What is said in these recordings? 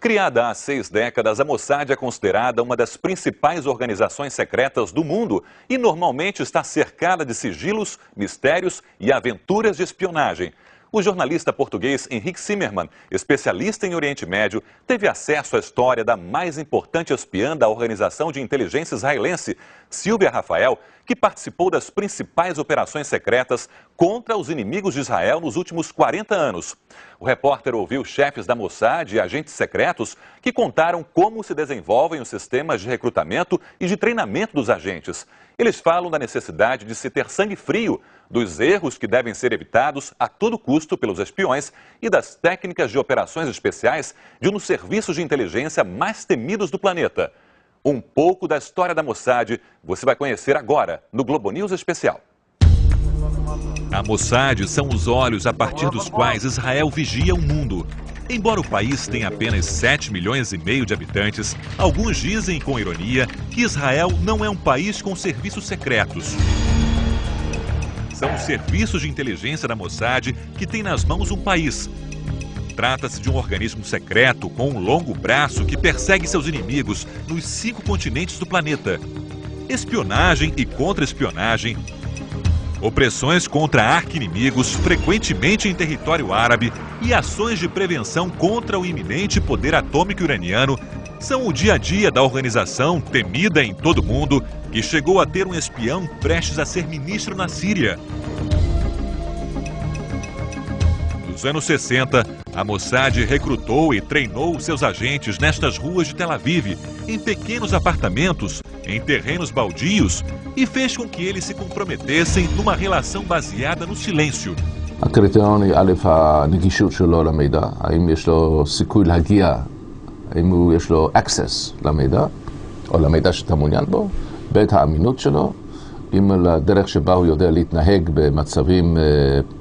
Criada há 6 décadas, a Mossad é considerada uma das principais organizações secretas do mundo e normalmente está cercada de sigilos, mistérios e aventuras de espionagem. O jornalista português Henrique Zimmermann, especialista em Oriente Médio, teve acesso à história da mais importante espiã da organização de inteligência israelense, Silvia Rafael, que participou das principais operações secretas contra os inimigos de Israel nos últimos 40 anos. O repórter ouviu chefes da Mossad e agentes secretos que contaram como se desenvolvem os sistemas de recrutamento e de treinamento dos agentes. Eles falam da necessidade de se ter sangue frio, dos erros que devem ser evitados a todo custo pelos espiões e das técnicas de operações especiais de um dos serviços de inteligência mais temidos do planeta. Um pouco da história da Mossad você vai conhecer agora no Globo News Especial. A Mossad são os olhos a partir dos quais Israel vigia o mundo. Embora o país tenha apenas 7,5 milhões de habitantes, alguns dizem com ironia que Israel não é um país com serviços secretos. São os serviços de inteligência da Mossad que têm nas mãos um país. Trata-se de um organismo secreto com um longo braço que persegue seus inimigos nos 5 continentes do planeta. Espionagem e contra-espionagem, opressões contra arqui-inimigos, frequentemente em território árabe, e ações de prevenção contra o iminente poder atômico iraniano são o dia a dia da organização temida em todo o mundo, que chegou a ter um espião prestes a ser ministro na Síria. Nos anos 60, a Mossad recrutou e treinou seus agentes nestas ruas de Tel Aviv, em pequenos apartamentos, em terrenos baldios, e fez com que eles se comprometessem numa relação baseada no silêncio. הקריטריון היא א', הנגישות שלו למידע, האם יש לו סיכוי להגיע, האם יש לו access למידע, או למידע שאתה מעוניין בו, ב', האמינות שלו, אם לדרך שבה הוא יודע להתנהג במצבים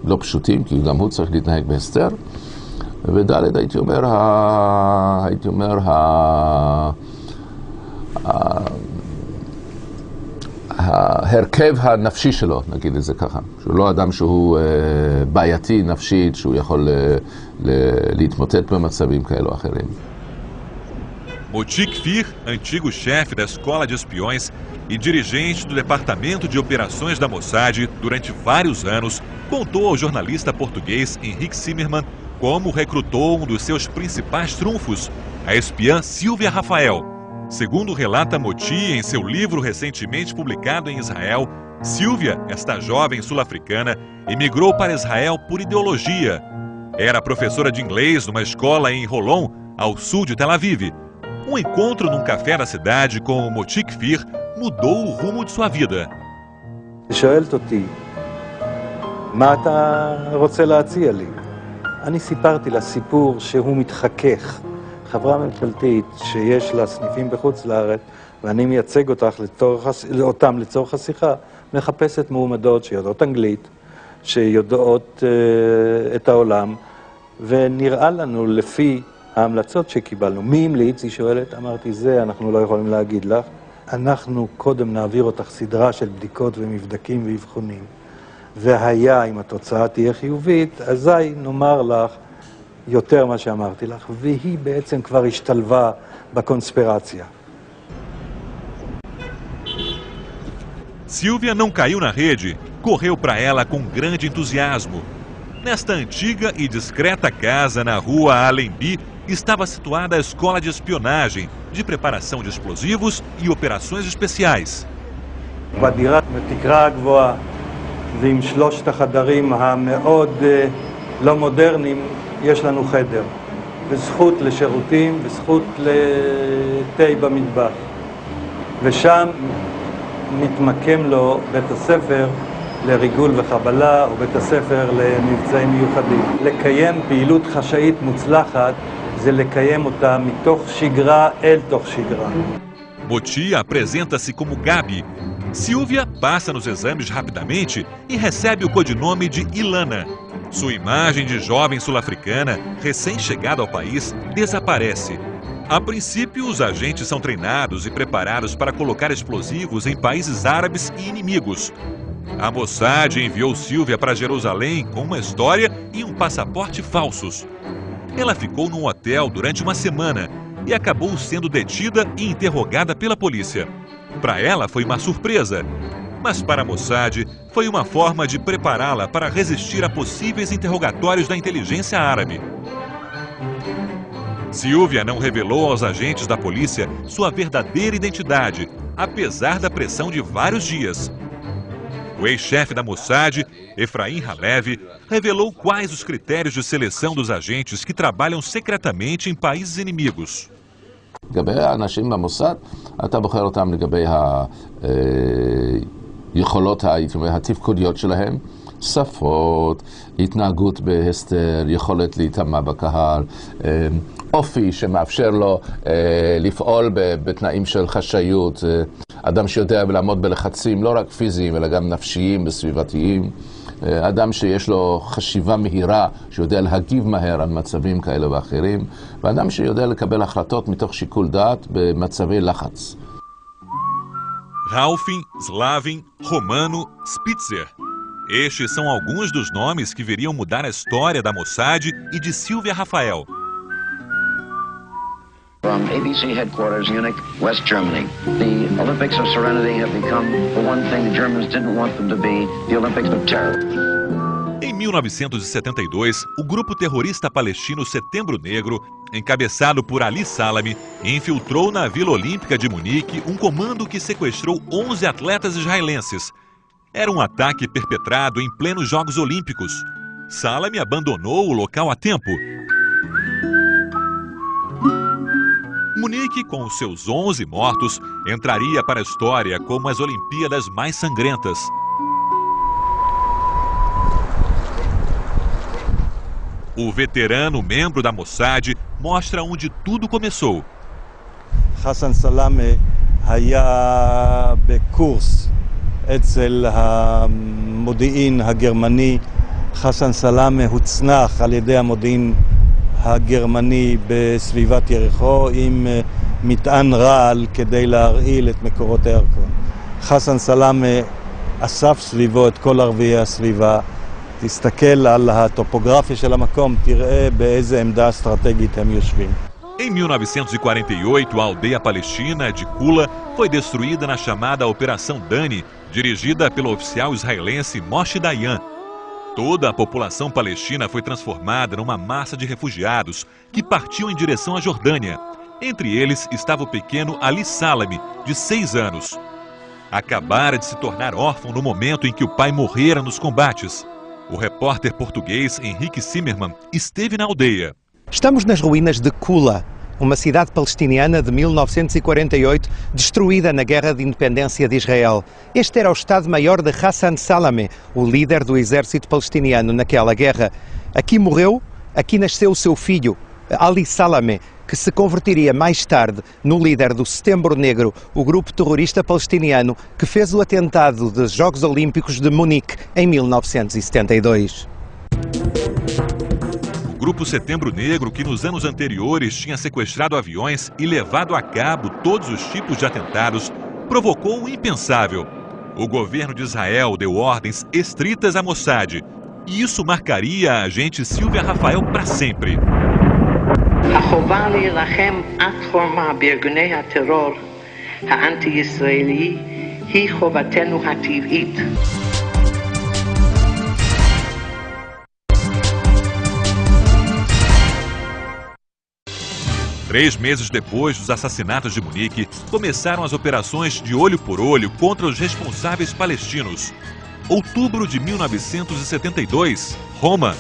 לא פשוטים, כי גם הוא צריך להתנהג בהסתר, וד', הייתי אומר, ההרכב הנפשי שלו, נגיד את זה ככה, שהוא לא אדם שהוא בעייתי נפשית, שהוא יכול להתמוטט במצבים כאלו או אחרים. Moti Kfir, antigo chefe da escola de espiões e dirigente do Departamento de Operações da Mossad durante vários anos, contou ao jornalista português Henrique Zimmermann como recrutou um dos seus principais trunfos, a espiã Silvia Rafael. Segundo relata Moti em seu livro recentemente publicado em Israel, Silvia, esta jovem sul-africana, emigrou para Israel por ideologia. Era professora de inglês numa escola em Holon, ao sul de Tel Aviv. Um encontro num café da cidade com Moti Kfir mudou o rumo de sua vida. שואלת אותי, מה אתה רוצה להציע לי? אני סיפרתי לה סיפור שהוא מתחכך. חברה ממשלתית שיש לה סניפים בחוץ לארץ, ואני מייצג אותם לצורך השיחה, מחפשת מועמדות שיודעות אנגלית, שיודעות את העולם, ונראה לנו לפי ההמלצות שקיבלנו. מי המליץ? היא שואלת, אמרתי, זה אנחנו לא יכולים להגיד לך. אנחנו קודם נעביר אותך סדרה של בדיקות ומבדקים ואבחונים, והיה, אם התוצאה תהיה חיובית, אזי נאמר לך יותר מה שאמרתי לך, והיא בעצם כבר השתלבה בקונספירציה. Silvia não caiu na rede, correu para ela com grande entusiasmo. Nesta antiga e discreta casa na rua Allenby estava situada a escola de espionagem, de preparação de explosivos e operações especiais. בדירת בתקרה הגבוהה ועם 3 החדרים המאוד לא מודרניים יש לנו חדר, וזכות לשירותים וזכות לתה במטבח, ושם מתמקם לו בית הספר לריגול וחבלה או בית הספר למבצעים מיוחדים. לקיים פעילות חשאית מוצלחת זה לקיים אותה מתוך שגרה אל תוך שגרה. Moti apresenta-se como Gabi. Silvia passa nos exames rapidamente e recebe o codinome de Ilana. Sua imagem de jovem sul-africana, recém-chegada ao país, desaparece. A princípio, os agentes são treinados e preparados para colocar explosivos em países árabes e inimigos. A Mossad enviou Silvia para Jerusalém com uma história e um passaporte falsos. Ela ficou num hotel durante uma semana e acabou sendo detida e interrogada pela polícia. Para ela foi uma surpresa, mas para Mossad foi uma forma de prepará-la para resistir a possíveis interrogatórios da inteligência árabe. Silvia não revelou aos agentes da polícia sua verdadeira identidade, apesar da pressão de vários dias. O ex-chefe da Mossad, Efraim Halevi, revelou quais os critérios de seleção dos agentes que trabalham secretamente em países inimigos. לגבי האנשים במוסד, אתה בוחר אותם לגבי היכולות התפקודיות שלהם, שפות, התנהגות בהסתר, יכולת להתאמה בקהל, אופי שמאפשר לו לפעול בתנאים של חשאיות, אדם שיודע לעמוד בלחצים לא רק פיזיים אלא גם נפשיים וסביבתיים, אדם שיש לו חשיבה מהירה, שיודע להגיב מהר על מצבים כאלה ואחרים, ואדם שיודע לקבל החלטות מתוך שיקול דעת במצבי לחץ. Ralfin, Slavin, Romano, Spitzer. Estes são alguns dos nomes que viriam mudar a história da Mossad e de Silvia Rafael. From ABC headquarters, Munich, West Germany. The Olympics of Serenity have become the one thing the Germans didn't want them to be, the Olympics of Terror. Em 1972, o grupo terrorista palestino Setembro Negro, encabeçado por Ali Salami, infiltrou na Vila Olímpica de Munique um comando que sequestrou 11 atletas israelenses. Era um ataque perpetrado em plenos Jogos Olímpicos. Salami abandonou o local a tempo. Munique, com os seus 11 mortos, entraria para a história como as Olimpíadas mais sangrentas. O veterano membro da Mossad mostra onde tudo começou. חסן סלאמה היה בקורס אצל המודיעין הגרמני. חסן סלאמה הוצנח על ידי המודיעין הגרמני בסביבת יריחו עם מטען רעל כדי להרעיל את מקורות הירקון. חסן סלאמה אסף סביבו את כל ערביי הסביבה. תסתכל על הטופוגרפיה של המקום, תראה באיזה עמדה אסטרטגית הם יושבים. Em 1948, a aldeia palestina de Kula foi destruída na chamada Operação Dani, dirigida pelo oficial israelense Moshe Dayan. Toda a população palestina foi transformada numa massa de refugiados que partiam em direção à Jordânia. Entre eles estava o pequeno Ali Salami, de 6 anos. Acabara de se tornar órfão no momento em que o pai morrera nos combates. O repórter português Henrique Zimmermann esteve na aldeia. Estamos nas ruínas de Kula, uma cidade palestiniana de 1948, destruída na Guerra de Independência de Israel. Este era o Estado-Maior de Hassan Salameh, o líder do exército palestiniano naquela guerra. Aqui morreu, aqui nasceu o seu filho, Ali Salameh, que se converteria mais tarde no líder do Setembro Negro, o grupo terrorista palestiniano que fez o atentado dos Jogos Olímpicos de Munique em 1972. O grupo Setembro Negro, que nos anos anteriores tinha sequestrado aviões e levado a cabo todos os tipos de atentados, provocou o impensável. O governo de Israel deu ordens estritas à Mossad, e isso marcaria a agente Silvia Rafael para sempre. החובה להילחם עד חורמה בארגוני הטרור האנטי-ישראלי היא חובתנו הטבעית. 3 meses depois dos assassinatos de Munique, começaram as operações de olho por olho contra os responsáveis palestinos. Outubro de 1972, Roma.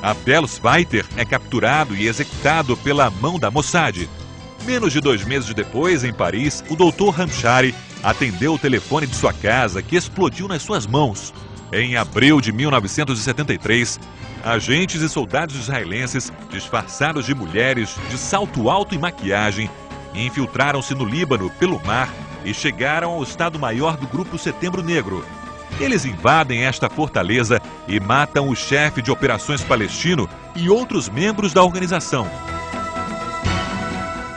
Abdel Zweiter é capturado e executado pela mão da Mossad. Menos de 2 meses depois, em Paris, o Dr. Hamshari atendeu o telefone de sua casa, que explodiu nas suas mãos. Em abril de 1973, agentes e soldados israelenses, disfarçados de mulheres, de salto alto e maquiagem, infiltraram-se no Líbano pelo mar e chegaram ao Estado-Maior do Grupo Setembro Negro. Eles invadem esta fortaleza e matam o chefe de operações palestino e outros membros da organização.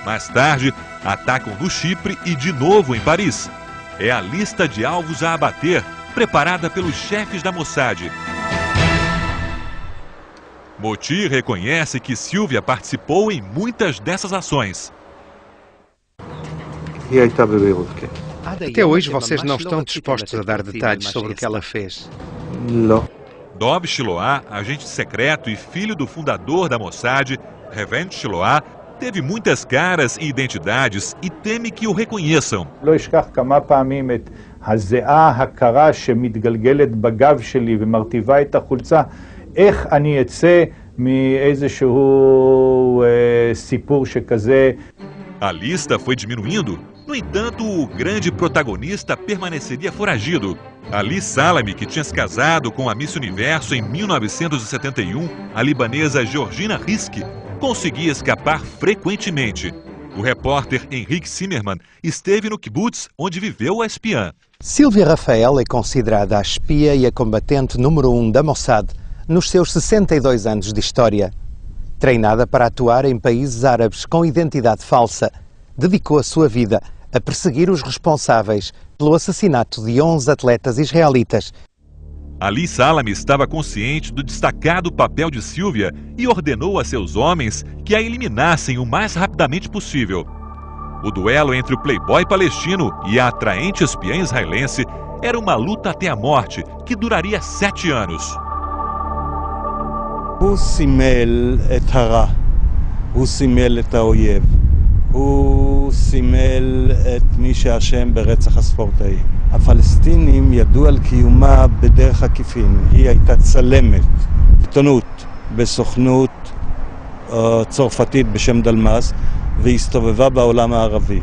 Mais tarde, atacam no Chipre e de novo em Paris. É a lista de alvos a abater, preparada pelos chefes da Mossad. Moti reconhece que Silvia participou em muitas dessas ações. היא הייתה בביירות, כן. Até hoje vocês não estão dispostos a dar detalhes sobre o que ela fez. לא. Dov Shiloah, agente secreto e filho do fundador da Mossad, Revent Shiloah, teve muitas caras e identidades e teme que o reconheçam. לא אשכח כמה פעמים את הזיעה הקרה שמתגלגלת בגב שלי ומרטיבה את החולצה. איך אני אצא מאיזשהו סיפור שכזה. A lista foi diminuindo. No entanto, o grande protagonista permaneceria foragido. Ali Salami, que tinha se casado com a Miss Universo em 1971, a libanesa Georgina Risk, conseguia escapar frequentemente. O repórter Henrique Zimmermann esteve no kibbutz onde viveu a espiã. Silvia Rafael é considerada a espia e a combatente número 1 da Mossad nos seus 62 anos de história. Treinada para atuar em países árabes com identidade falsa, dedicou a sua vida a perseguir os responsáveis pelo assassinato de 11 atletas israelitas. Ali Salami estava consciente do destacado papel de Silvia e ordenou a seus homens que a eliminassem o mais rapidamente possível. O duelo entre o playboy palestino e a atraente espiã israelense era uma luta até a morte que duraria 7 anos. הוא סימל את הרע, הוא סימל את האויב, הוא סימל את מי שאשם ברצח הספורטאים. הפלסטינים ידעו על קיומה בדרך עקיפין, היא הייתה צלמת, עיתונות בסוכנות צרפתית בשם דלמאס, והסתובבה בעולם הערבי.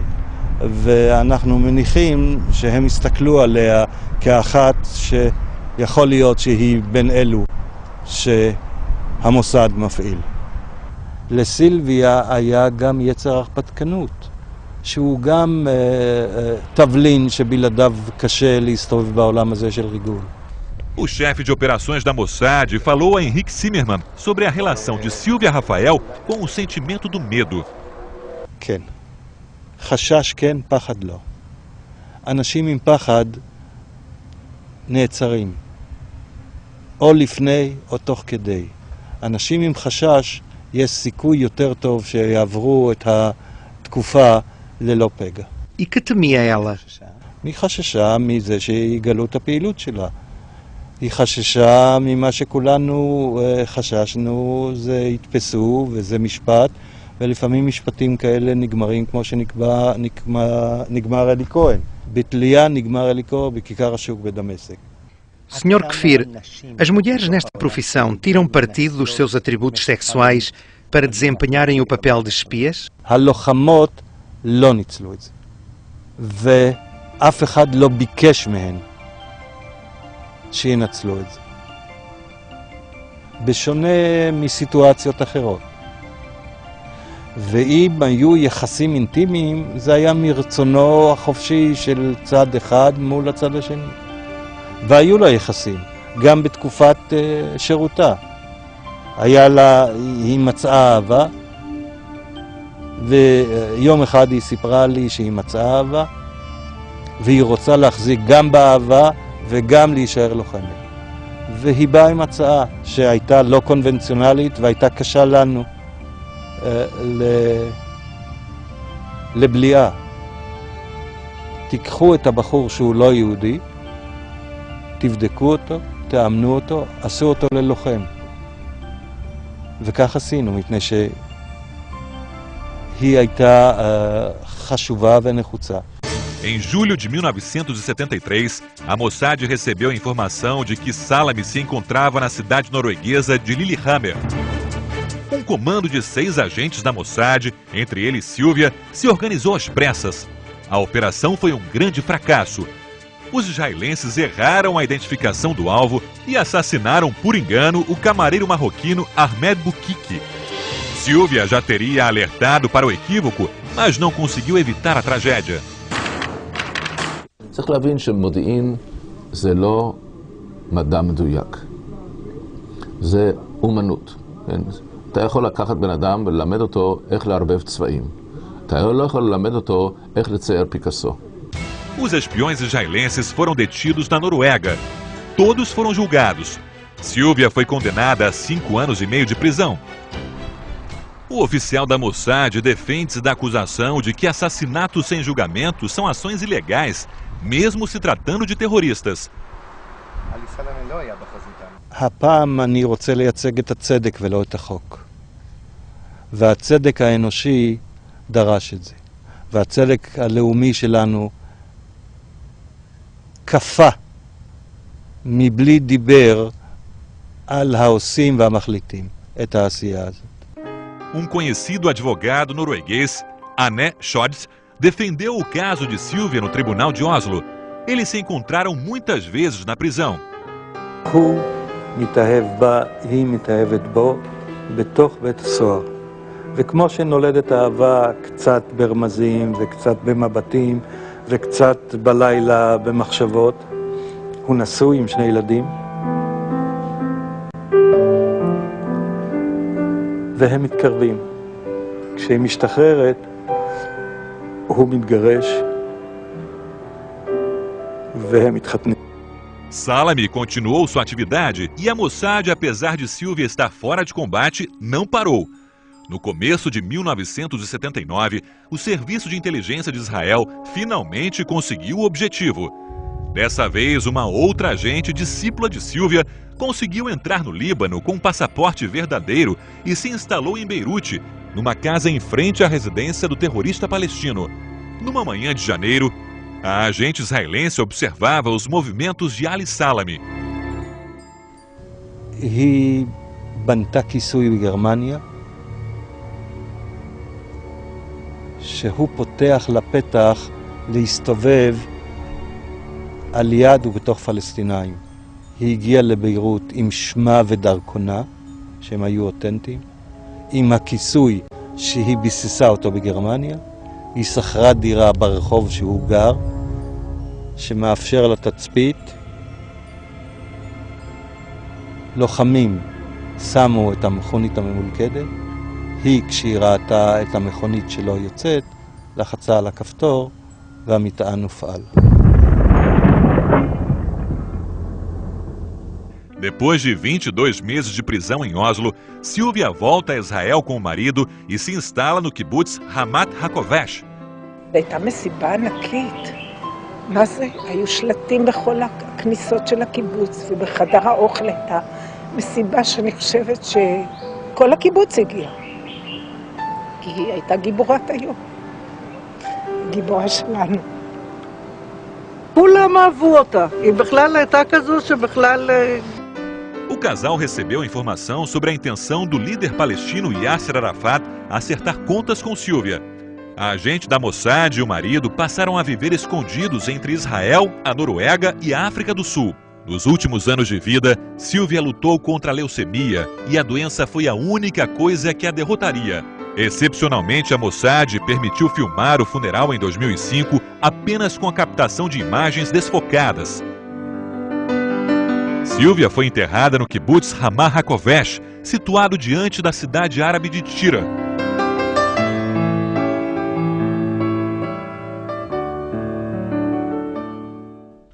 ואנחנו מניחים שהם הסתכלו עליה כאחת שיכול להיות שהיא בין אלו המוסד מפעיל. לסילביה היה גם יצר הרפתקנות, שהוא גם תבלין שבלעדיו קשה להסתובב בעולם הזה של ריגול. O chefe de operações da Mossad falou a Henrique Zimmermann sobre a relação de Silvia Rafael com o sentimento do medo. כן. חשש כן, פחד לא. אנשים עם פחד נעצרים. או לפני או תוך כדי. אנשים עם חשש, יש סיכוי יותר טוב שיעברו את התקופה ללא פגע. E que temia ela? היא חששה מזה שיגלו את הפעילות שלה. היא חששה ממה שכולנו חששנו, זה יתפסו וזה משפט, ולפעמים משפטים כאלה נגמרים כמו שנגמר אלי כהן. בתלייה נגמר אלי כהן בכיכר השוק בדמשק. Sr. Kfir, as mulheres nesta profissão tiram partido dos seus atributos sexuais para desempenharem o papel de espias? הלוחמות לא ניצלו את זה. ואף אחד לא ביקש מהן שינצלו את זה. בשונה מסיטואציות אחרות. ואם היו יחסים אינטימיים, זה היה מרצונו החופשי של צד אחד מול הצד השני. והיו לה יחסים, גם בתקופת שירותה. היא מצאה אהבה, ויום אחד היא סיפרה לי שהיא מצאה אהבה, והיא רוצה להחזיק גם באהבה וגם להישאר לוחמת. והיא באה עם הצעה שהייתה לא קונבנציונלית והייתה קשה לנו לבליעה. תיקחו את הבחור שהוא לא יהודי, תבדקו אותו, תאמנו אותו, עשו אותו ללוחם. וכך עשינו, מפני שהיא הייתה חשובה ונחוצה. Em julho de 1973, a Mossad recebeu a informação de que Salami se encontrava na cidade norueguesa de Lillehammer. Um comando de 6 agentes da Mossad, entre eles Silvia, se organizou às pressas. A operação foi um grande fracasso. Os israelenses erraram a identificação do alvo e assassinaram por engano o camareiro marroquino Ahmed Boukiki. Silvia já teria alertado para o equívoco, mas não conseguiu evitar a tragédia. צריך להבין שמודיעין זה לא מדע מדויק, זה אומנות. אתה יכול לקחת בן אדם וללמד אותו איך לערבב צבעים. אתה לא יכול ללמד אותו איך לצייר פיקאסו. Os espiões israelenses foram detidos na Noruega. Todos foram julgados. Silvia foi condenada a 5 anos e meio de prisão. O oficial da Mossad defende-se da acusação de que assassinatos sem julgamento são ações ilegais, mesmo se tratando de terroristas. הפעם אני רוצה לייצג את הצדק ולא את החוק. והצדק האנושי דרש את זה. והצדק הלאומי שלנו כפה מבלי דיבר על העושים והמחליטים את העשייה הזאת. Conhecido advogado norueguês, Arne Scholz, defendeu o caso de Silvia no tribunal de Oslo. Eles se encontraram muitas vezes na prisão. הוא מתאהב בה, היא מתאהבת בו, בתוך בית הסוהר. וכמו שנולדת אהבה קצת ברמזים וקצת במבטים וקצת בלילה במחשבות, הוא נשוי עם 2 ילדים. והם מתקרבים. כשהיא משתחררת, הוא מתגרש, והם מתחתנים. Salame continuou sua atividade e a Mossad, apesar de Silvia estar fora de combate, não parou. No começo de 1979, o Serviço de Inteligência de Israel finalmente conseguiu o objetivo. Dessa vez, uma outra agente discípula de Silvia conseguiu entrar no Líbano com um passaporte verdadeiro e se instalou em Beirute, numa casa em frente à residência do terrorista palestino. Numa manhã de janeiro, a agente israelense observava os movimentos de Ali Salame. היא בנתה כיסוי בגרמניה, שהוא פותח לפתח להסתובב על יד ובתוך פלסטינאים. היא הגיעה לביירות עם שמה ודרכונה, שהם היו אותנטיים, עם הכיסוי שהיא ביססה אותו בגרמניה. היא שכרה דירה ברחוב שהוא גר, שמאפשר לה תצפית. לוחמים שמו את המכונית הממולכדת. היא, כשהיא ראתה את המכונית שלו יוצאת, לחצה על הכפתור והמטען הופעל. Depois de 22 meses de prisão em Oslo, Silvia volta a Israel com o marido e se instala no קיבוץ Ramat HaKovesh. הייתה מסיבה ענקית. מה זה? היו שלטים בכל הכניסות של הקיבוץ, ובחדר האוכל הייתה מסיבה שאני חושבת שכל הקיבוץ הגיע. כי היא הייתה גיבורת היום. גיבורה שלנו. כולם אהבו אותה. היא בכלל הייתה כזו שבכלל... O casal recebeu informação sobre a intenção do líder palestino Yasser Arafat acertar contas com Silvia. A agente da Mossad e o marido passaram a viver escondidos entre Israel, a Noruega e a África do Sul. Nos últimos anos de vida, Silvia lutou contra a leucemia e a doença foi a única coisa que a derrotaria. Excepcionalmente, a Mossad permitiu filmar o funeral em 2005 apenas com a captação de imagens desfocadas. Silvia foi enterrada no קיבוץ Ramat HaKovesh, situado diante da cidade árabe de Tira.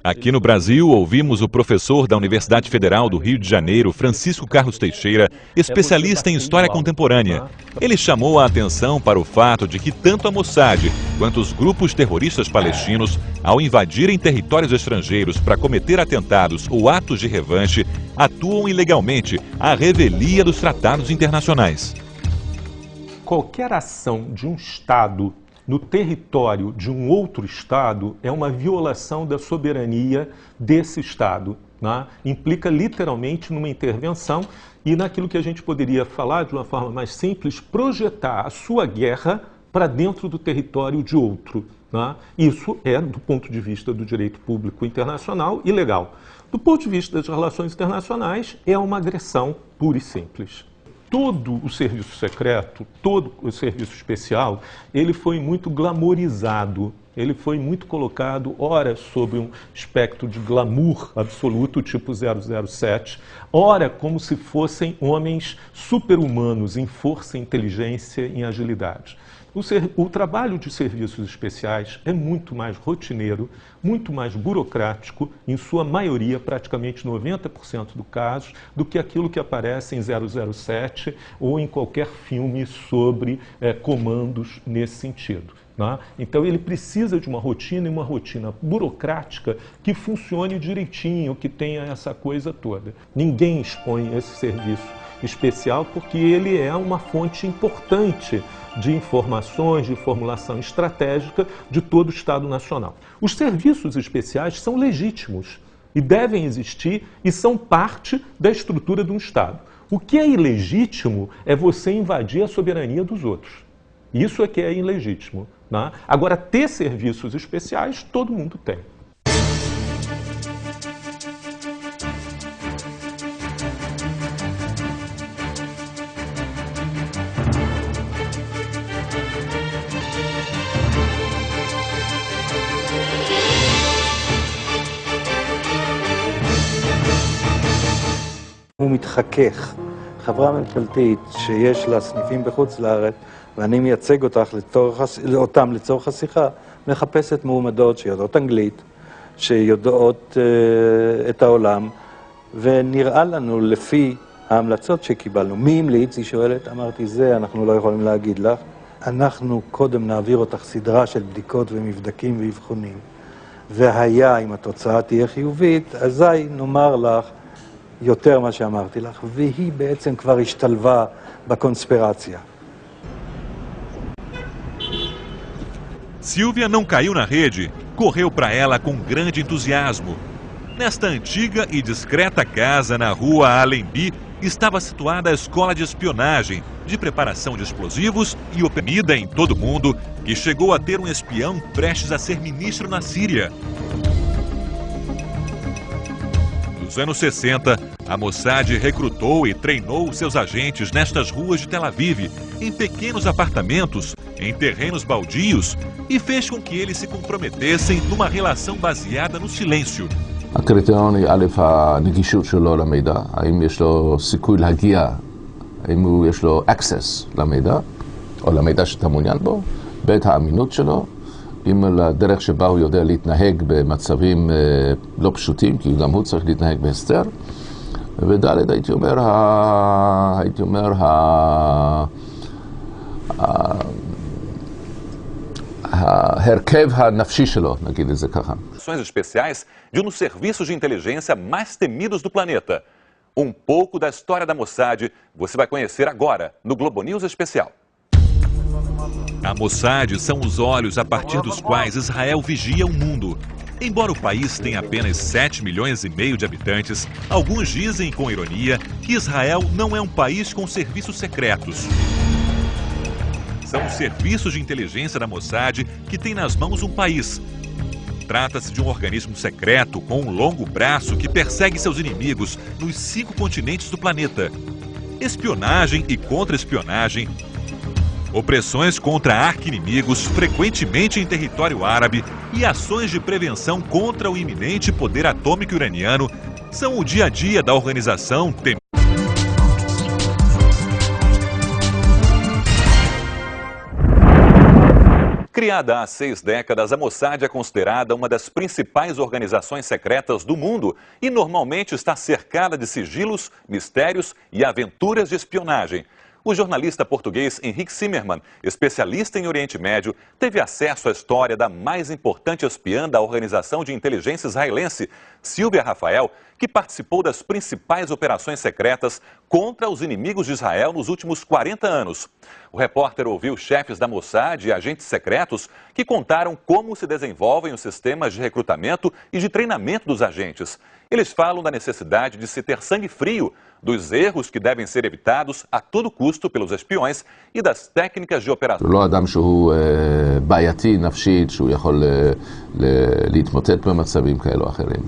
Aqui no Brasil, ouvimos o professor da Universidade Federal do Rio de Janeiro, Francisco Carlos Teixeira, especialista em história contemporânea. Ele chamou a atenção para o fato de que tanto a Mossad quanto os grupos terroristas palestinos, ao invadirem territórios estrangeiros para cometer atentados ou atos de revanche, atuam ilegalmente à revelia dos tratados internacionais. Qualquer ação de um Estado no território de um outro Estado é uma violação da soberania desse Estado, né? Implica literalmente numa intervenção e naquilo que a gente poderia falar de uma forma mais simples, projetar a sua guerra para dentro do território de outro, né? Isso é, do ponto de vista do direito público internacional, ilegal. Do ponto de vista das relações internacionais, é uma agressão pura e simples. Todo o serviço secreto, todo o serviço especial, ele foi muito glamorizado, ele foi muito colocado, ora, sob um espectro de glamour absoluto, tipo 007, ora, como se fossem homens super-humanos em força, inteligência e agilidade. O trabalho de serviços especiais é muito mais rotineiro, muito mais burocrático, em sua maioria, praticamente 90% do caso, do que aquilo que aparece em 007 ou em qualquer filme sobre comandos nesse sentido. Né? Então ele precisa de uma rotina e uma rotina burocrática que funcione direitinho, que tenha essa coisa toda. Ninguém expõe esse serviço especial porque ele é uma fonte importante de informações, de formulação estratégica de todo o Estado Nacional. Os serviços especiais são legítimos e devem existir e são parte da estrutura de um Estado. O que é ilegítimo é você invadir a soberania dos outros. Isso é que é ilegítimo. Né? Agora, ter serviços especiais, todo mundo tem. הוא מתחכך. חברה ממשלתית שיש לה סניפים בחוץ לארץ, ואני מייצג אותם לצורך השיחה, מחפשת מועמדות שיודעות אנגלית, שיודעות את העולם, ונראה לנו לפי ההמלצות שקיבלנו. מי המליץ? היא שואלת, אמרתי, זה אנחנו לא יכולים להגיד לך. אנחנו קודם נעביר אותך סדרה של בדיקות ומבדקים ואבחונים, והיה, אם התוצאה תהיה חיובית, אזי נאמר לך יותר מה שאמרתי לך, והיא בעצם כבר השתלבה בקונספירציה. Silvia não caiu na rede, correu para ela com grande entusiasmo. Nesta antiga e discreta casa na rua Alembi, estava situada a escola de espionagem, de preparação de explosivos e oprimida em todo o mundo, que chegou a ter um espião prestes a ser ministro na Síria. Nos anos 60, a Mossad recrutou e treinou seus agentes nestas ruas de Tel Aviv, em pequenos apartamentos, em terrenos baldios, e fez com que eles se comprometessem numa relação baseada no silêncio. הקריטריון היא א', הנגישות שלו למידע, האם יש לו סיכוי להגיע, האם יש לו access למידע, או למידע שאתה מעוניין בו, ב', האמינות שלו, אם לדרך שבה הוא יודע להתנהג במצבים לא פשוטים, כי גם הוא צריך להתנהג בהסתר, וד', הייתי אומר, ההרכב הנפשי שלו, נגיד את זה ככה. Especiais de um dos serviços de inteligência mais temidos do planeta. Um pouco da história da Mossad você vai conhecer agora no Globo News Especial. A Mossad são os olhos a partir dos quais Israel vigia o mundo. Embora o país tenha apenas 7,5 milhões de habitantes, alguns dizem com ironia que Israel não é um país com serviços secretos. São os serviços de inteligência da Mossad que têm nas mãos um país. Trata-se de um organismo secreto com um longo braço que persegue seus inimigos nos 5 continentes do planeta. Espionagem e contra-espionagem, opressões contra arqui-inimigos, frequentemente em território árabe, e ações de prevenção contra o iminente poder atômico iraniano são o dia a dia da organização temida. Criada há 6 décadas, a Mossad é considerada uma das principais organizações secretas do mundo e normalmente está cercada de sigilos, mistérios e aventuras de espionagem. O jornalista português Henrique Zimmermann, especialista em Oriente Médio, teve acesso à história da mais importante espiã da organização de inteligência israelense, Silvia Rafael, que participou das principais operações secretas contra os inimigos de Israel nos últimos 40 anos. O repórter ouviu chefes da Mossad e agentes secretos que contaram como se desenvolvem os sistemas de recrutamento e de treinamento dos agentes. Eles falam da necessidade de se ter sangue frio, dos erros que devem ser evitados a todo custo pelos espiões e das técnicas de operação. לא אדם שהוא בעייתי נפשית, שהוא יכול להתמוטט במצבים כאלו אחרים.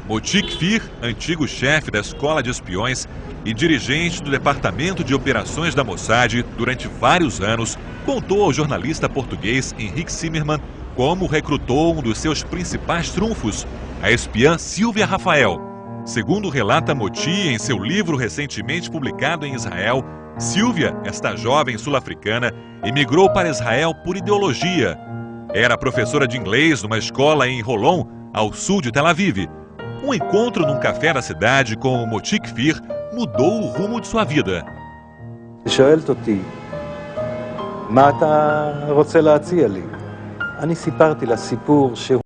Motik Fir, antigo chefe da escola de espiões e dirigente do departamento de operações da Mossad durante vários anos, contou ao jornalista português Henrique Zimmermann como recrutou um dos seus principais trunfos, a espiã Silvia Rafael. Segundo relata Moti em seu livro recentemente publicado em Israel, Silvia, esta jovem sul-africana, emigrou para Israel por ideologia. Era professora de inglês numa escola em Holon, ao sul de Tel Aviv. Um encontro num café da cidade com Moti Kfir mudou o rumo de sua vida. שואלת אותי, מה אתה רוצה להציע לי? אני סיפרתי לה סיפור שהוא